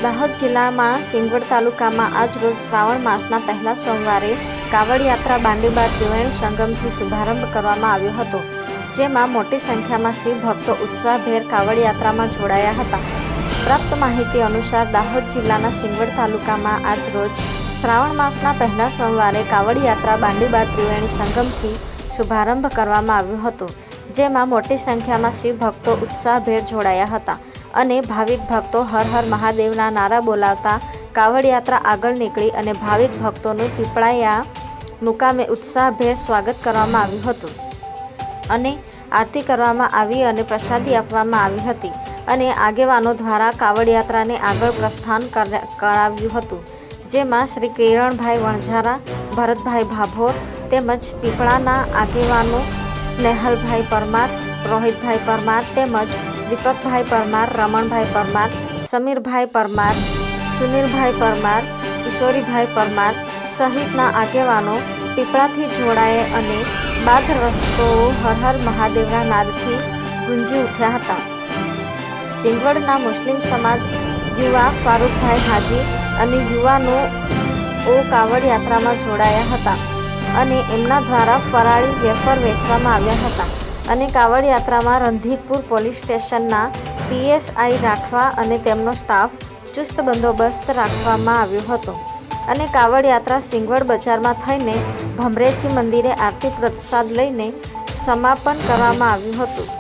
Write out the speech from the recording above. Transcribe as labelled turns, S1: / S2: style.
S1: દાહોદ જિલ્લામાં સિંગવડ તાલુકામાં આજ રોજ શ્રાવણ માસના પહેલા સોમવારે કાવડ યાત્રા બાંડીબાર ત્રિવેણી સંગમથી શુભારંભ કરવામાં આવ્યો હતો, જેમાં મોટી સંખ્યામાં શિવ ભક્તો ઉત્સાહભેર કાવડ યાત્રામાં જોડાયા હતા. પ્રાપ્ત માહિતી અનુસાર દાહોદ જિલ્લાના સિંગવડ તાલુકામાં આજ રોજ શ્રાવણ માસના પહેલા સોમવારે કાવડ યાત્રા બાંડીબાર ત્રિવેણી સંગમથી શુભારંભ કરવામાં આવ્યો હતો, જેમાં મોટી સંખ્યામાં શિવ ભક્તો ઉત્સાહભેર જોડાયા હતા અને ભાવિક ભક્તો હર હર મહાદેવના નારા બોલાવતા કાવડ યાત્રા આગળ નીકળી અને ભાવિક ભક્તોનું પીપળાયા મુકામે ઉત્સાહભેર સ્વાગત કરવામાં આવ્યું હતું અને આરતી કરવામાં આવી અને પ્રસાદી આપવામાં આવી હતી અને આગેવાનો દ્વારા કાવડ યાત્રાને આગળ પ્રસ્થાન કરાવ્યું હતું, જેમાં શ્રી કિરણભાઈ વણઝારા, ભરતભાઈ ભાભોર તેમજ પીપળાના આગેવાનો સ્નેહલભાઈ પરમાર, રોહિતભાઈ પરમાર તેમજ દીપકભાઈ પરમાર, રમણભાઈ પરમાર, સમીરભાઈ પરમાર, સુનિલભાઈ પરમાર, કિશોરીભાઈ પરમાર સહિતના આગેવાનો પીપળાથી જોડાયા અને બાદ રસ્તો હર હર મહાદેવના નાદથી ગુંજી ઉઠ્યા હતા. સિંગવડના મુસ્લિમ સમાજ યુવા ફારૂકભાઈ હાજી અને યુવાનો કાવડ યાત્રામાં જોડાયા હતા અને એમના દ્વારા ફરાળી વેફર વેચવામાં આવ્યા હતા અને કાવડ યાત્રામાં રંધીકપુર પોલીસ સ્ટેશનના PSI રાઠવા અને તેમનો સ્ટાફ ચુસ્ત બંદોબસ્ત રાખવામાં આવ્યો હતો અને કાવડ યાત્રા સિંગવડ બજારમાં થઈને ભમરેજી મંદિરે આરતી પ્રસાદ લઈને સમાપન કરવામાં આવ્યું હતું.